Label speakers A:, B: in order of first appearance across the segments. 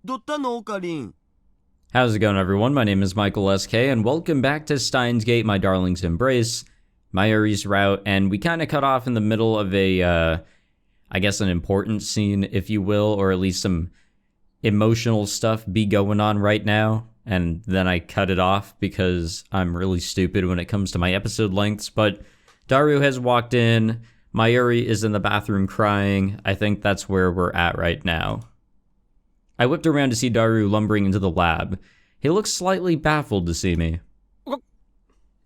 A: どったの、オカリン?
B: How's it going, everyone? My name is Michael SK, and welcome back to Steins Gate, My Darling's Embrace, Mayuri's Route, and we kind of cut off in the middle of I guess an important scene, if you will, or at least some emotional stuff be going on right now, and then I cut it off because I'm really stupid when it comes to my episode lengths, but Daru has walked in, Mayuri is in the bathroom crying. I think that's where we're at right now. I whipped around to see Daru lumbering into the lab. He looks slightly baffled to see me.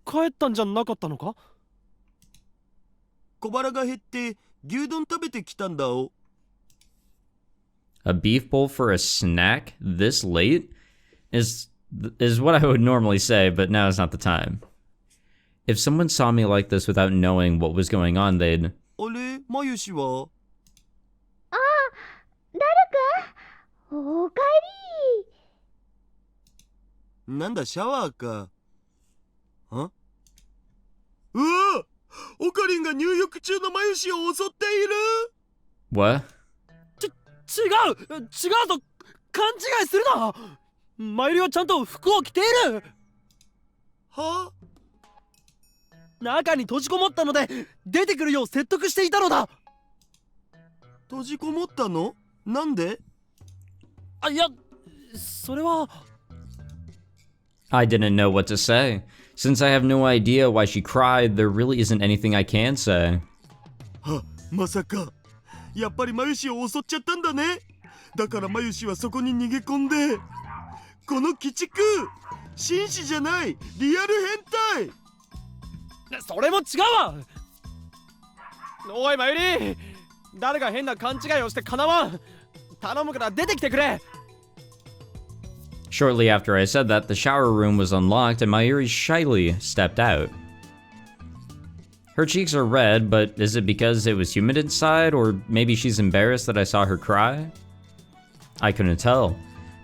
C: 帰ったんじゃなかったのか?
A: 小腹が減って牛丼食べてきたんだお。
B: A beef bowl for a snack this late is what I would normally say, but now is not the time. If someone saw me like this without knowing what was going on, they'd...
A: あれ、まゆしは?
D: ああ、ダルくん、おかえり。
A: なんだ、シャワーか。うわ、オカリンが入浴中のまゆしを襲っている。
B: What?
C: 違うぞ、勘違いするな。マユリはちゃんと服を着ている。
A: は？
C: 中に閉じこもったので出てくるよう説得していたのだ。
A: 閉じこもったの？なんで？
C: あ、いや、それは。
B: I didn't know what to say. Since I have no idea why she cried, there really isn't anything I can say.
A: は、まさか。やっぱりまゆしを襲っちゃったんだね。だからまゆしはそこに逃げ込んで。この鬼畜、紳士じゃない、リアル変態。
C: それも違うわ。おいマユリ、誰が変な勘違いをしてかなわん。頼むから出てきてくれ。
B: Shortly after I said that, the shower room was unlocked and Mayuri shyly stepped out. Her cheeks are red, but is it because it was humid inside, or maybe she's embarrassed that I saw her cry? I couldn't tell,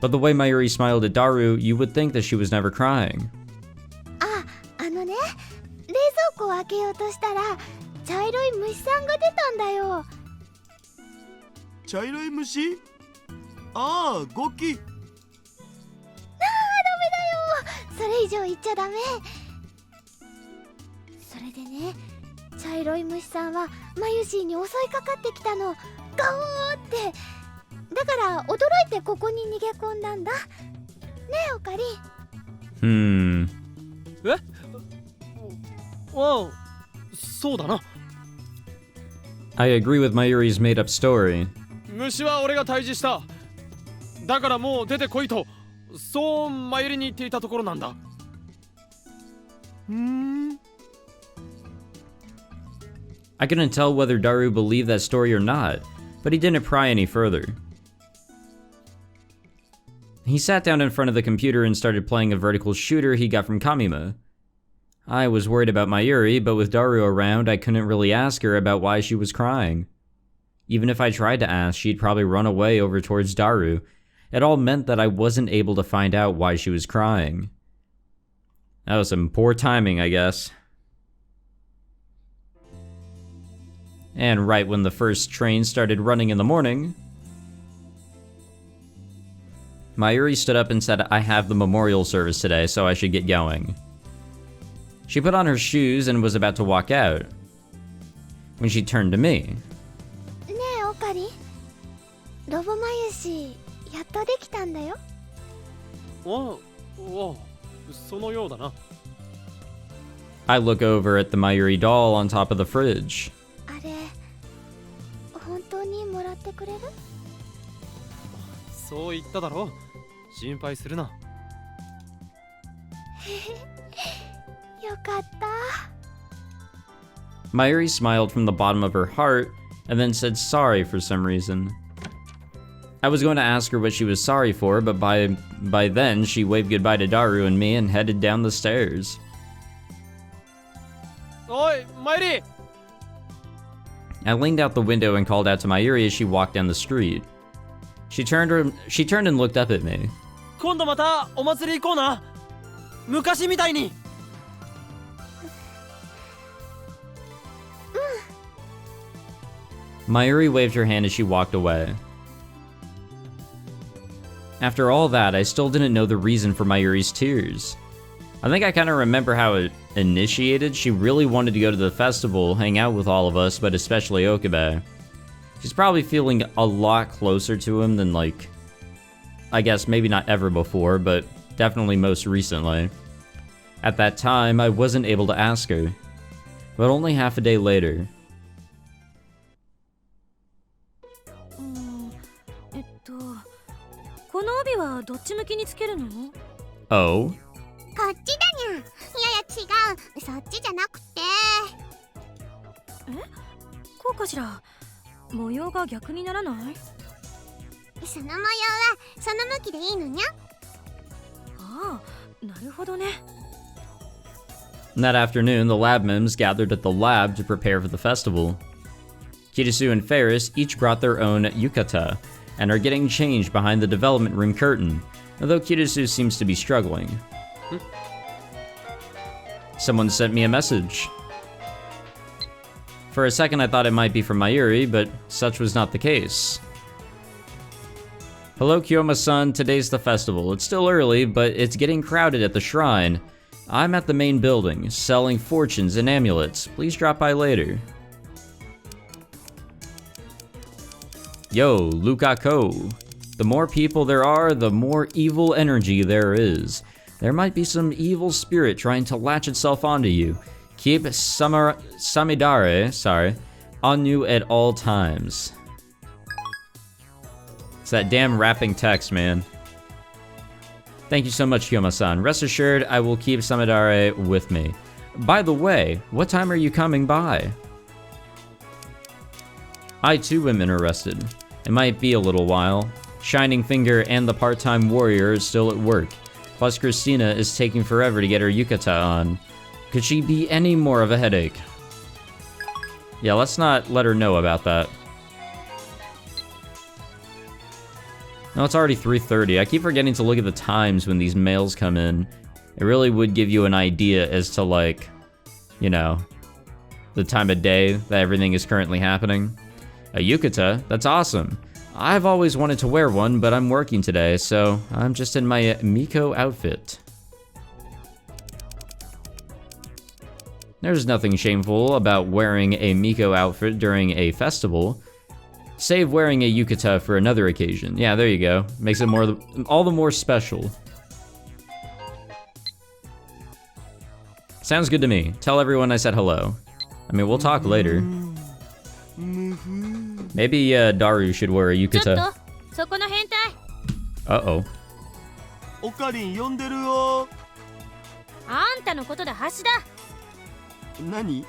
B: but the way Mayuri smiled at Daru, you would think that she was never crying.
D: あのね、冷蔵庫を開けようとしたら茶色い虫さんが出たんだよ。
A: 茶色い虫？ああ、ゴキ。
D: それ以上言っちゃダメ。それでね、茶色い虫さんはマユシーに襲いかかってきたの。ガオーって。だから驚いてここに逃げ込んだんだ。ねえ、オカリン。
C: え？ああ、そうだな。
B: I agree with Mayuri's made-up story.
C: 虫は俺が退治した。だからもう出てこいと、そうマユリに言っていたところなんだ。
B: I couldn't tell whether Daru believed that story or not, but he didn't pry any further. He sat down in front of the computer and started playing a vertical shooter he got from Kamima. I was worried about Mayuri, but with Daru around, I couldn't really ask her about why she was crying. Even if I tried to ask, she'd probably run away over towards Daru. It all meant that I wasn't able to find out why she was crying. That was some poor timing, I guess. And right when the first train started running in the morning, Mayuri stood up and said, I have the memorial service today, so I should get going. She put on her shoes and was about to walk out, when she turned to me.
D: ねえ、オカリン。ロボマユシやっとできたんだよ。
C: そのようだな。
B: I look over at the Mayuri doll on top of the fridge.
D: あれ、本当にもらってくれる？
C: そう言っただろ。心配するな。
D: よかった。
B: Mayuri smiled from the bottom of her heart and then said sorry for some reason. I was going to ask her what she was sorry for, but by then she waved goodbye to Daru and me and headed down the stairs.
C: おい、マユリ!
B: I leaned out the window and called out to Mayuri as she walked down the street. She turned and looked up at me.
C: 今度またお祭り行こうな。昔みたいに。
B: Mayuri waved her hand as she walked away. After all that, I still didn't know the reason for Mayuri's tears. I think I kind of remember how it initiated. She really wanted to go to the festival, hang out with all of us, but especially Okabe. She's probably feeling a lot closer to him than, like, I guess maybe not ever before, but definitely most recently. At that time, I wasn't able to ask her, but only half a day later. Oh?
D: こっちだにゃ。いやいや違う。そっちじゃなくて。
E: え？こうかしら。模様が逆にならない？
D: その模様はその向きでいいのにゃ。
E: ああ、なるほどね。
B: That afternoon, the lab mims gathered at the lab to prepare for the festival. Kirisu and Ferris each brought their own yukata, and are getting changed behind the development room curtain, although Kirisu seems to be struggling. Someone sent me a message. For a second I thought it might be from Mayuri, but such was not the case. Hello Kiyoma-san, today's the festival. It's still early, but it's getting crowded at the shrine. I'm at the main building, selling fortunes and amulets. Please drop by later. Yo, Lukako. The more people there are, the more evil energy there is. There might be some evil spirit trying to latch itself onto you. Keep Samidare, on you at all times. It's that damn rapping text, man. Thank you so much, Kiyoma-san. Rest assured, I will keep Samidare with me. By the way, what time are you coming by? I too am interested. It might be a little while. Shining Finger and the part-time warrior is still at work. Plus Christina is taking forever to get her yukata on. Could she be any more of a headache? Yeah, let's not let her know about that. No, it's already 3:30. I keep forgetting to look at the times when these mails come in. It really would give you an idea as to, like, you know, the time of day that everything is currently happening. A yukata? That's awesome. I've always wanted to wear one, but I'm working today, so I'm just in my Miko outfit. There's nothing shameful about wearing a Miko outfit during a festival. Save wearing a yukata for another occasion. Yeah, there you go. Makes it all the more special. Sounds good to me. Tell everyone I said hello. I mean, we'll talk later. Maybe Daru should wear a yukata. Uh-oh.
A: オカリン呼んでるよ。
E: あんたのことで橋だ。
A: 何？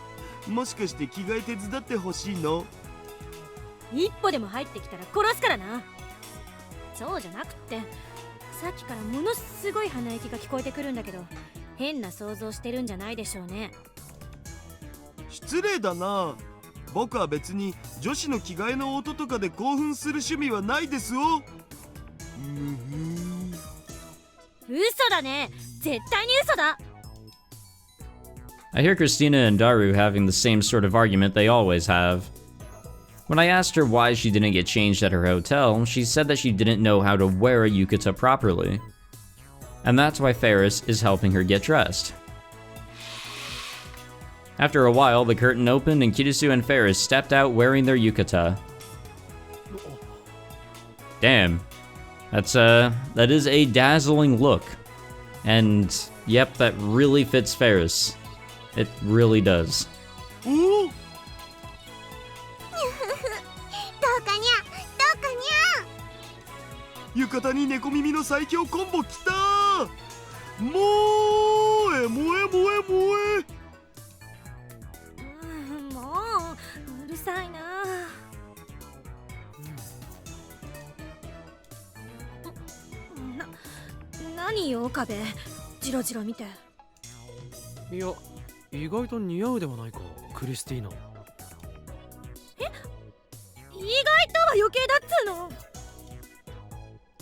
A: もしかして着替え手伝ってほしいの？
E: 一歩でも入ってきたら殺すからな。そうじゃなくって、さっきからものすごい鼻息が聞こえてくるんだけど、変な想像してるんじゃないでしょうね。
A: 失礼だな。僕は別に女子の着替えの音とかで興奮する趣味はないですよ。
E: 嘘だね。絶対に嘘だ。
B: I hear Christina and Daru having the same sort of argument they always have. When I asked her why she didn't get changed at her hotel, she said that she didn't know how to wear a yukata properly. And that's why Ferris is helping her get dressed. After a while, the curtain opened and Kirisu and Ferris stepped out wearing their yukata. Damn. That is a dazzling look. And, yep, that really fits Ferris. It really does.
A: おお。浴衣に猫耳の最強コンボきたー。もえもえもえもえ。
E: もううるさいな。何よ岡部、ジロジロ見て。
C: いや、意外と似合うではないか、クリスティーナ。
E: え、意外とは余計だっつーの。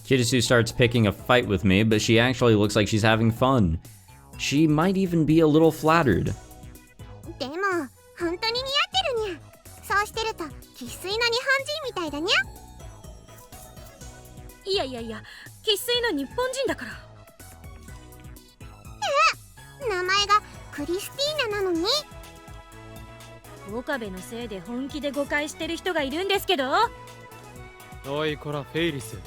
B: Kirisu starts picking a fight with me, but she actually looks like she's having fun. She might even be a little flattered.
D: でも本当に似合ってるにゃ。そうしてると生粋の日本人みたいだにゃ。
E: いやいやいや、生粋の日本人だから。
D: 名前がクリスティーナなのに。
E: 岡部のせいで本気で誤解してる人がいるんですけど。
C: おいこらフェイリス、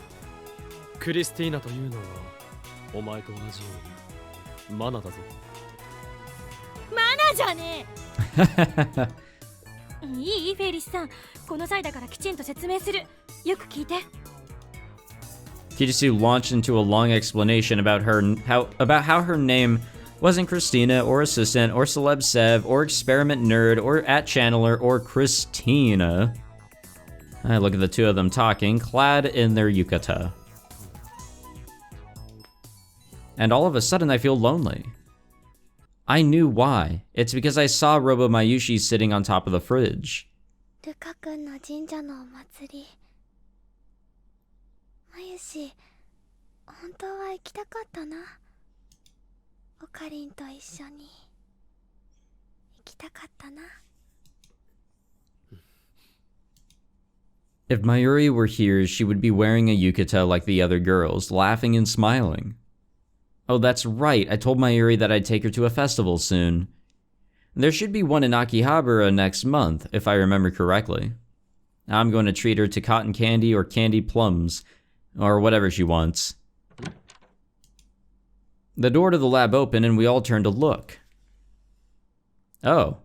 C: クリスティーナというのはお前と同じようにマナだぞ。
E: マナじゃねえいいフェイリスさん、この際だからきちんと説明する。よく聞いて。
B: Kiritsu launched into a long explanation about how her name wasn't Christina or assistant or celeb Sev or experiment nerd or @channeler or Christina. I look at the two of them talking, clad in their yukata. And all of a sudden I feel lonely. I knew why. It's because I saw Robo Mayushi sitting on top of the fridge.
D: ルカ君の神社のお祭り。まゆし、本当は行きたかったな。オカリンと一緒に行きたかったな。
B: If Mayuri were here, she would be wearing a yukata like the other girls, laughing and smiling. Oh, that's right, I told Mayuri that I'd take her to a festival soon. There should be one in Akihabara next month, if I remember correctly. I'm going to treat her to cotton candy or candy plums, or whatever she wants. The door to the lab opened and we all turned to look. Oh.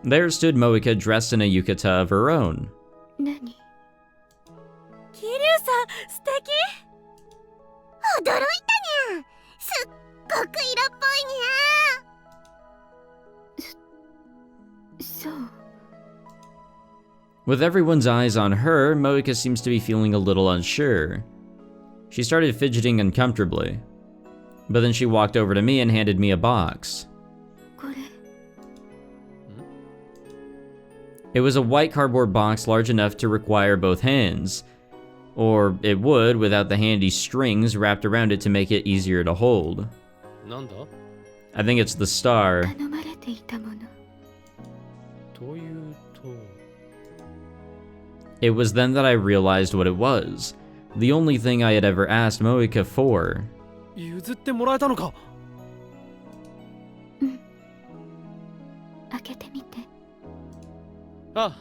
B: There stood Moeka dressed in a yukata of her own.
D: 何？
E: 桐生さん、素敵。
D: 驚いたにゃ。すっごく色っぽいにゃ。そう。
B: With everyone's eyes on her, Moeka seems to be feeling a little unsure. She started fidgeting uncomfortably, but then she walked over to me and handed me a box.
D: これ。
B: It was a white cardboard box large enough to require both hands, or it would without the handy strings wrapped around it to make it easier to hold.
C: なんだ
B: I think it's the star.
D: 頼まれていたもの。
C: というと
B: It was then that I realized what it was. The only thing I had ever asked Moeka for.
C: 譲ってもらえたのか。
D: うん。開けてみて。
C: あ、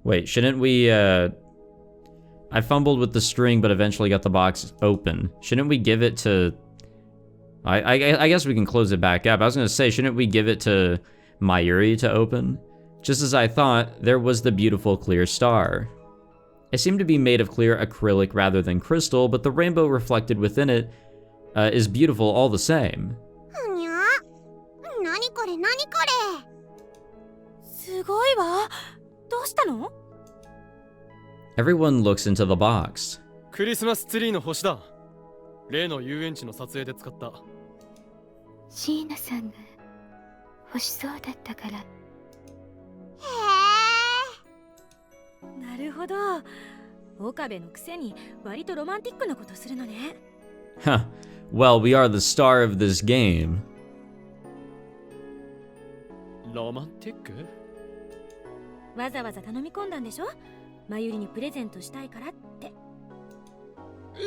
B: Wait, shouldn't we, I fumbled with the string but eventually got the box open. Shouldn't we give it to... I guess we can close it back up. I was gonna say, shouldn't we give it to Mayuri to open? Just as I thought, there was the beautiful clear star. It seemed to be made of clear acrylic rather than crystal, but the rainbow reflected within it is beautiful all the same.
D: ふにゃ。なにこれなにこれ。
E: すごいわ。どうしたの？
B: Everyone looks into the box.
C: クリスマスツリーの星だ。例の遊園地の撮影で使った。
D: シーナさんが欲しそうだったから。へ
E: え。なるほど。岡部のくせに割とロマンティックなことするのね。
B: Huh. Well, we are the star of this game.
C: ロマンティック？
E: わざわざ頼み込んだんでしょ？まゆりにプレゼントしたいからって。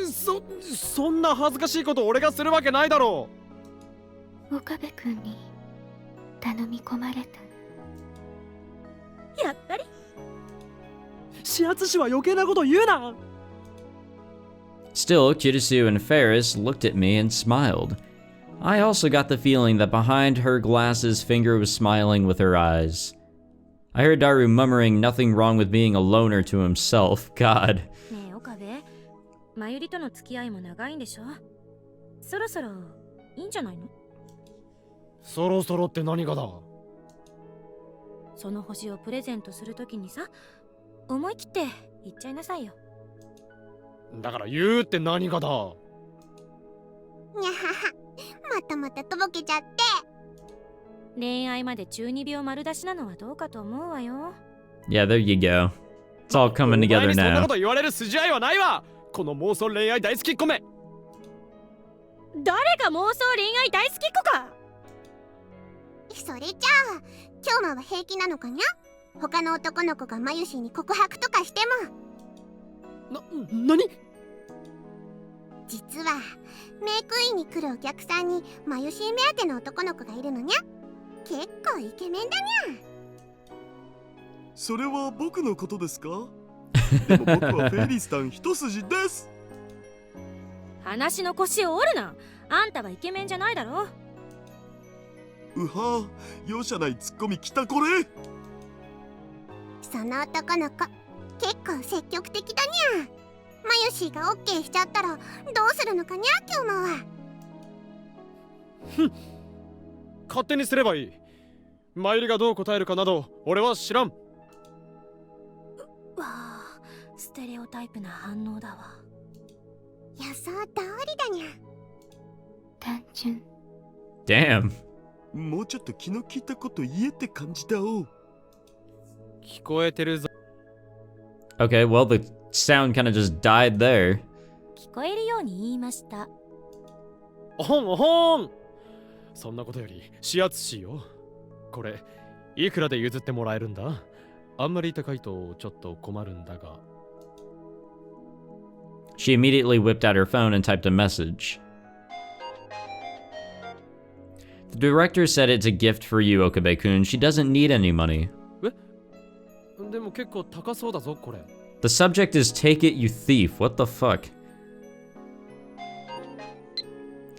C: そんな恥ずかしいこと俺がするわけないだろ
D: う。岡部君に頼み込まれた。
E: やっぱり。
C: 始発師は余計なこと言うな。
B: Still, Kirisu and Ferris looked at me and smiled. I also got the feeling that behind her glasses, Finger was smiling with her eyes. I heard Daru murmuring nothing wrong with being a loner to himself. God.
E: ねえ岡部、まゆりとの付き合いも長いんでしょ？そろそろいいんじゃないの？
C: そろそろって何がだ？
E: その星をプレゼントするときにさ、思い切って言っちゃいなさいよ。
C: だから言うって何がだ？
D: にゃはは、またまたとぼけちゃって。
E: 恋愛まで中二病丸出しなのはどうかと思うわよ。
B: Yeah, there you go. It's all coming together
C: そんな
B: now.
C: こと言われる筋合いはないわ。この妄想恋愛大好きっ子め。
E: 誰が妄想恋愛大好きっ子か。
D: それじゃあ今日は平気なのかにゃ？他の男の子がマユシーに告白とかしても。
C: 何？
D: 実はメイクインに来るお客さんにマユシー目当ての男の子がいるのにゃ。結構イケメンだにゃ。
A: それは僕のことですか？でも僕はフェイリスタン一筋です。
E: 話の腰を折るな。あんたはイケメンじゃないだろ。
A: うは、容赦ないツッコミきたこれ。
D: その男の子結構積極的だにゃ。マユシーがオッケーしちゃったらどうするのかにゃ、今日もは。
C: 勝手にすればいい。マユリがどう答えるかなど俺は知らん。
E: わあ、ステレオタイプな反応だわ。
D: 予想通りだにゃ。単純。
B: Damn.
A: もうちょっと気の利いたこと言えって感じだお。
C: 聞こえてるぞ。
B: Okay, well, the sound kind of just died there.
E: 聞こえるように言いました。
C: おほんおほん。そんなことより指圧しよう。これいくらで譲ってもらえるんだ？あんまり高いとちょっと困るんだが。
B: She immediately whipped out her phone and typed a message. The director said it's a gift for you, Okabe-kun. She doesn't need any money.
C: でも結構高そうだぞこれ。
B: The subject is take it, you thief. What the fuck?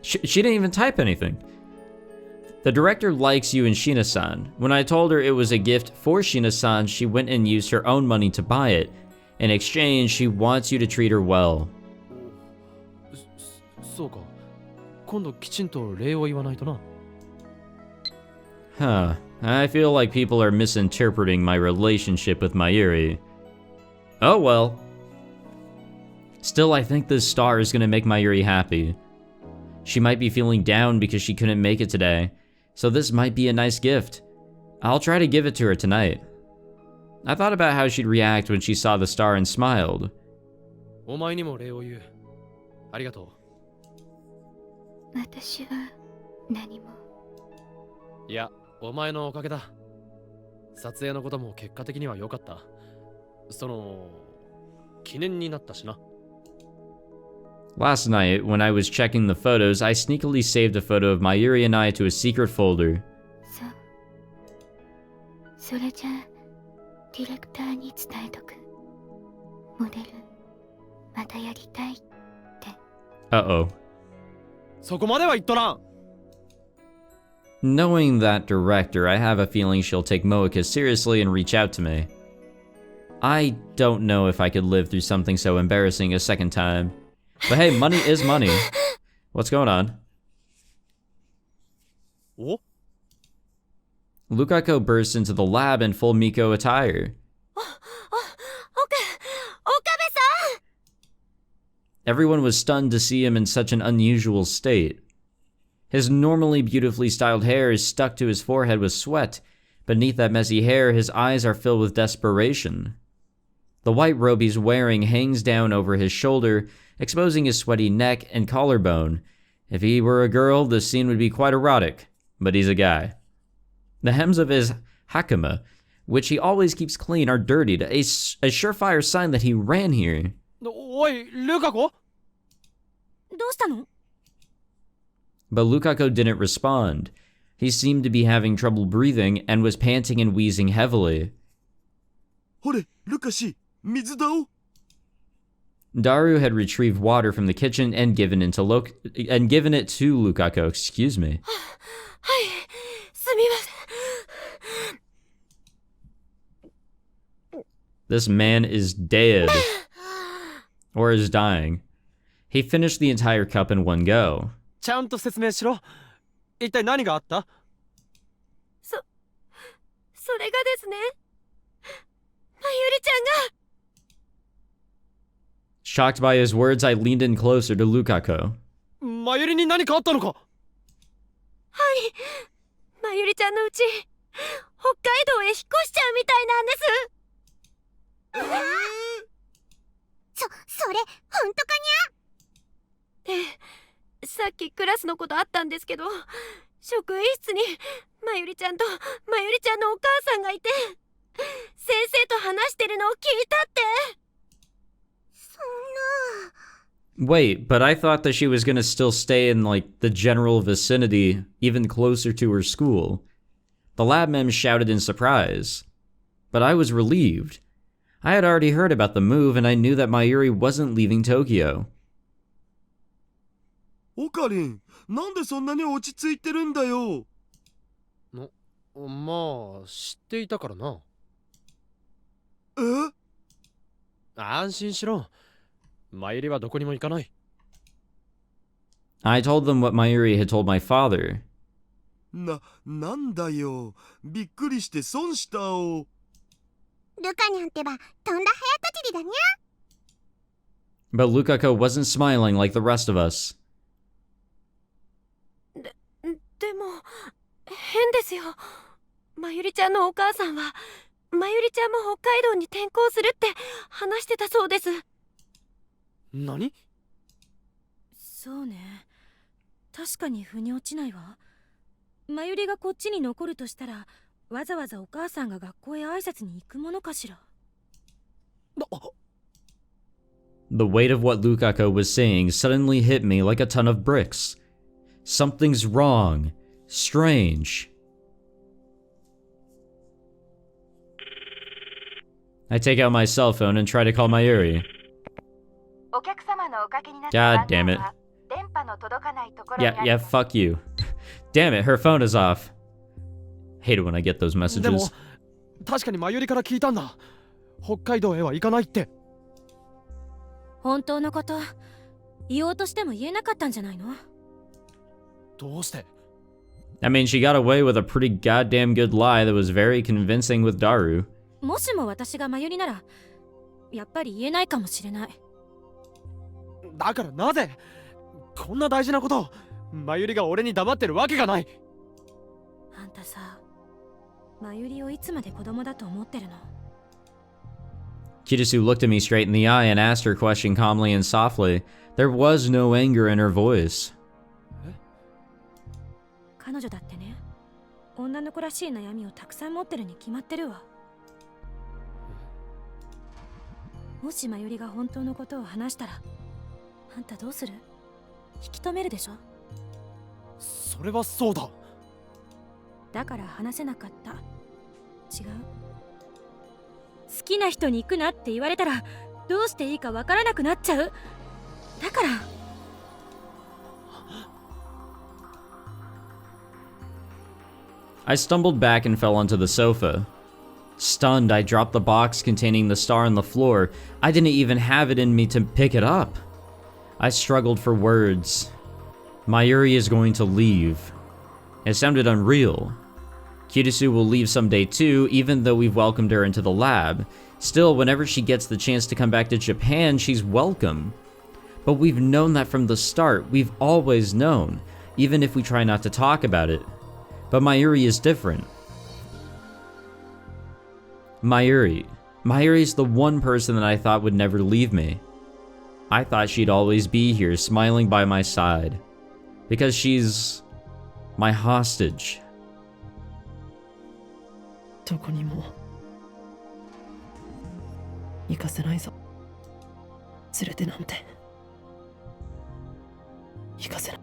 B: She didn't even type anything. The director likes you and Shina-san. When I told her it was a gift for Shina-san, she went and used her own money to buy it. In exchange, she wants you to treat her well.
C: そうか。今度きちんと礼を言わないとな。
B: Huh. I feel like people are misinterpreting my relationship with Mayuri. Oh well. Still, I think this star is gonna make Mayuri happy. She might be feeling down because she couldn't make it today, so this might be a nice gift. I'll try to give it to her tonight. I thought about how she'd react when she saw the star and smiled.
C: お前にも礼を言う。ありがと
D: う。私は何も。
C: いや、お前のおかげだ。撮影のことも結果的には良かった。その記念になったしな。
B: Last night, when I was checking the photos, I sneakily saved a photo of Mayuri and I to a secret folder.
D: そう。それじゃあ、ディレクターに伝えとく。モデル、またやりたいって。
B: Uh-oh.
C: そこまでは言っとらん。
B: Knowing that director, I have a feeling she'll take Moeka seriously and reach out to me. I don't know if I could live through something so embarrassing a second time. But hey, money is money. What's going on?
C: お？
B: Lukako bursts into the lab in full Miko attire. Everyone was stunned to see him in such an unusual state. His normally beautifully styled hair is stuck to his forehead with sweat. Beneath that messy hair, his eyes are filled with desperation. The white robe he's wearing hangs down over his shoulder, exposing his sweaty neck and collarbone. If he were a girl, this scene would be quite erotic, but he's a guy. The hems of his hakama, which he always keeps clean, are dirtied, a surefire sign that he ran here.
C: おい、ルカコ？
E: どうしたの？
B: But Lukako didn't respond. He seemed to be having trouble breathing and was panting and wheezing heavily.
A: ほれ、ルカシ、水だお。
B: Daru had retrieved water from the kitchen and given it to Lukako. Excuse me.
E: はい、すみません。
B: This man is dead. Or is dying. He finished the entire cup in one go.
C: ちゃんと説明しろ。一体何があった？
E: それがですね。まゆりちゃんが。
B: Shocked by his words, I leaned in closer to Lukako.
C: まゆりに何かあったのか？
E: はい。まゆりちゃんのうち、北海道へ引っ越しちゃうみたいなんです。
D: それ、ほんとか
E: にゃ？ええ、さっきクラスの子と会ったんですけど、職員室にまゆりちゃんとまゆりちゃんのお母さんがいて。先生と話してるのを聞いたって。
D: そんな。
B: Wait, but I thought that she was gonna still stay in, like, the general vicinity, even closer to her school. The lab mem shouted in surprise. But I was relieved. I had already heard about the move, and I knew that Mayuri wasn't leaving Tokyo.
A: オカリン、なんでそんなに落ち着いてるんだよ。
C: まあ知っていたからな。
A: え？
C: 安心しろ。マユリはどこにも行かない。
B: I told them what Mayuri had told my father.
A: なんだよ。びっくりして損したお。
D: ルカニャンってばとんだ早とちりだにゃ。
B: But Lukako wasn't smiling like the rest of us.
E: でも変ですよ。まゆりちゃんのお母さんはまゆりちゃんも北海道に転校するって話してたそうです。
C: 何？
E: そうね、確かに腑に落ちないわ。まゆりがこっちに残るとしたらわざわざお母さんが学校へ挨拶に行くものかしら。
B: The weight of what Lukako was saying suddenly hit me like a ton of bricks. Something's wrong. Strange. I take out my cell phone and try to call Mayuri. God damn it. Yeah, fuck you. Damn it, her phone is off. Hate it when I get those
C: でも
B: messages.
C: 確かにマユリから聞いたんだ。北海道へは行かないって。
E: 本当のこと言おうとしても言えなかったんじゃないの？
C: どうして？
B: I mean, she got away with a pretty goddamn good lie that was very convincing with Daru.
E: もしも私がまゆりならやっぱり言えないかもしれない。
C: だからなぜこんな大事なことをマユリが俺に黙ってるわけがない。
E: あんたさ、まゆりをいつまで子供だと思ってるの
B: Kirisu looked at me straight in the eye and asked her question calmly and softly. There was no anger in her voice.
E: 彼女だってね、女の子らしい悩みをたくさん持ってるに決まってるわ。もしまゆりが本当のことを話したらあんたどうする？引き止めるでしょ？
C: それはそうだ。
E: だから話せなかった。違う？好きな人に行くなって言われたらどうしていいかわからなくなっちゃう。だから。
B: I stumbled back and fell onto the sofa. Stunned, I dropped the box containing the star on the floor. I didn't even have it in me to pick it up. I struggled for words. Mayuri is going to leave. It sounded unreal. Kirisu will leave someday too, even though we've welcomed her into the lab. Still, whenever she gets the chance to come back to Japan, she's welcome. But we've known that from the start. We've always known, even if we try not to talk about it. But Mayuri is different. Mayuri's the one person that I thought would never leave me. I thought she'd always be here, smiling by my side. Because she's my hostage.
F: どこにも行かせないぞ。連れてなんて行かせない。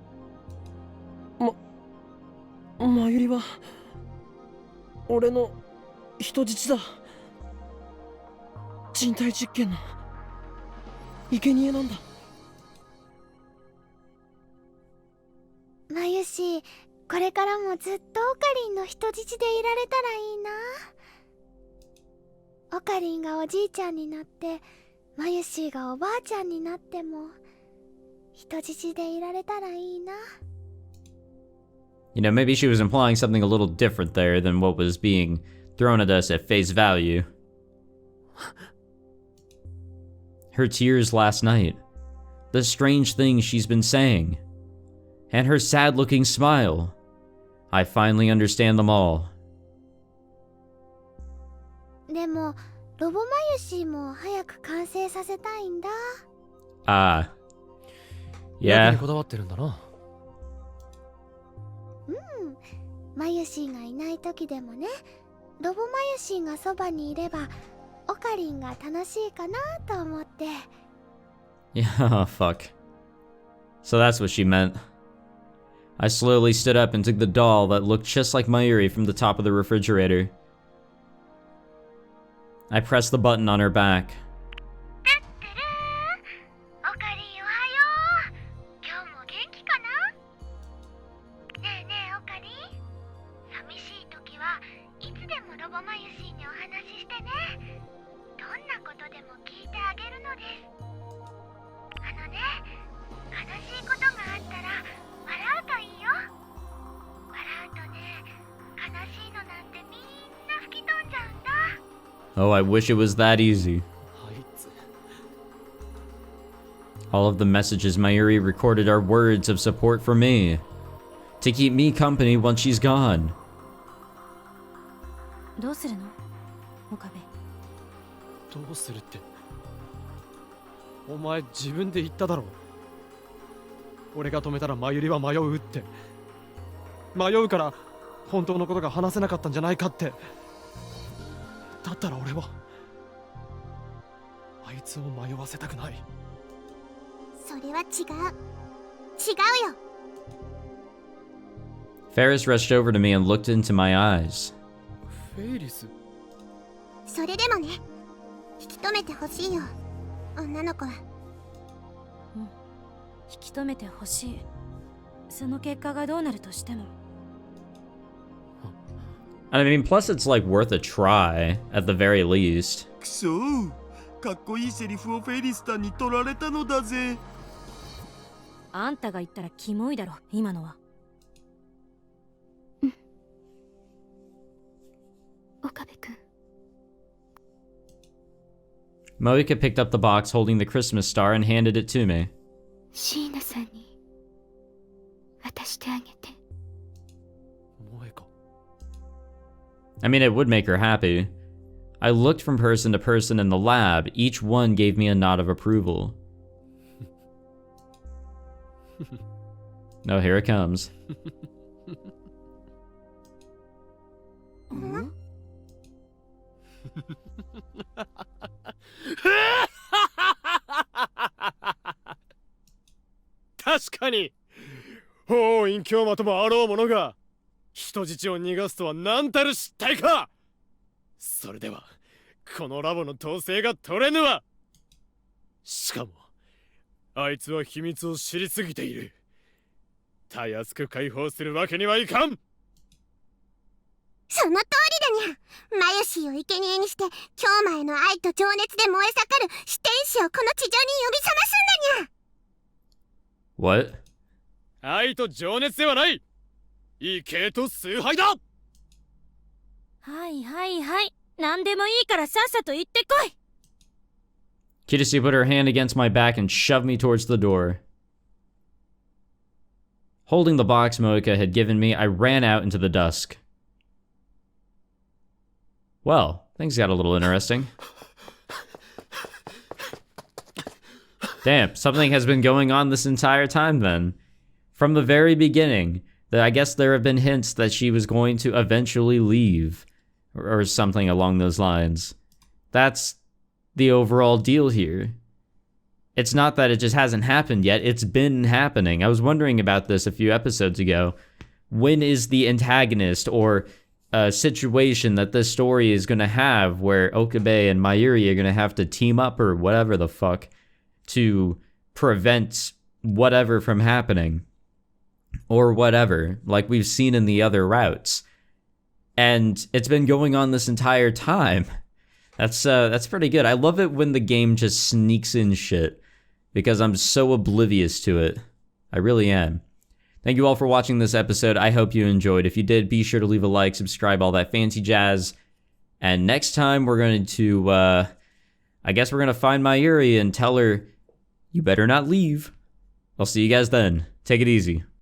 F: マユリは俺の人質だ。人体実験の生贄なんだ。
D: まゆし、これからもずっとオカリンの人質でいられたらいいな。オカリンがおじいちゃんになってまゆしがおばあちゃんになっても人質でいられたらいいな。
B: You know, maybe she was implying something a little different there than what was being thrown at us at face value. Her tears last night, the strange things she's been saying, and her sad-looking smile. I finally understand them all.
D: でもロボまゆしも早く完成させたいんだ。
B: Ah.
C: や
B: Yeah.
C: にこだわってるんだな。
D: まゆしがいない時でもね、ロボマユシーがそばにいればオカリンが楽しいかなと思って。
B: Yeah, fuck. So that's what she meant. I slowly stood up and took the doll that looked just like Mayuri from the top of the refrigerator. I pressed the button on her back.
D: オカリンおはよう。今日も元気かな。ねえねえオカリン、寂しい時はいつでもロボマユシーにお話ししてね。どんなことでも聞いてあげるのです。あのね、悲しいことがあったら笑うといいよ。笑うとね、悲しいのなんてみんな吹き飛んじゃうんだ。
B: Oh, I wish it was that easy.
C: あいつ
B: All of the messages Mayuri recorded are words of support for me. To keep me company once she's gone.
E: どうするの岡部。
C: どうするって、お前自分で言っただろう。俺が止めたらマユリは迷うって。迷うから本当のことが話せなかったんじゃないかって。だったら俺はあいつを迷わせたくない。
D: それは違う。違うよ。
B: Ferris rushed over to me and looked into my eyes.
C: フェイリス、
D: それでもね、引き止めてほしいよ、女の子は。
E: 引き止めてほしい。その結果がどうなるとしても。
B: I mean, plus it's like worth a try, at the very least.
A: くそー、かっこいいセリフをフェリスタンに取られたのだぜ。
E: あんたが言ったらキモいだろ、今のは。
D: 岡部君。
B: Moika picked up the box holding the Christmas star and handed it to me.
D: 椎名さんに渡してあげて。
C: 萌えか。
B: I mean, it would make her happy. I looked from person to person in the lab. Each one gave me a nod of approval. No, here it comes.
C: 確かに法隠居魔ともあろうものが人質を逃がすとは何たる失態か。それではこのラボの統制が取れぬわ。しかもあいつは秘密を知りすぎている。たやすく解放するわけにはいかん。
D: その通りだにゃ。マユシーを生贄にして今日前の愛と情熱で燃え盛る四天使をこの地上に呼び覚ますんだにゃ。
B: What?
C: 愛と情熱ではない、異形と崇拝だ。
E: はいはいはい。何でもいいからさっさと行ってこい。
B: Kitashi put her hand against my back and shoved me towards the door. Holding the box Moika had given me, I ran out into the dusk. Well, things got a little interesting. Damn, something has been going on this entire time then. From the very beginning, I guess there have been hints that she was going to eventually leave. Or something along those lines. That's the overall deal here. It's not that it just hasn't happened yet, it's been happening. I was wondering about this a few episodes ago. When is the antagonist or a situation that this story is going to have where Okabe and Mayuri are going to have to team up or whatever the fuck to prevent whatever from happening? Or whatever, like we've seen in the other routes. And it's been going on this entire time. That's pretty good. I love it when the game just sneaks in shit, because I'm so oblivious to it. I really am. Thank you all for watching this episode. I hope you enjoyed. If you did, be sure to leave a like, subscribe, all that fancy jazz. And next time we're going to, I guess we're going to find Mayuri and tell her, you better not leave. I'll see you guys then. Take it easy.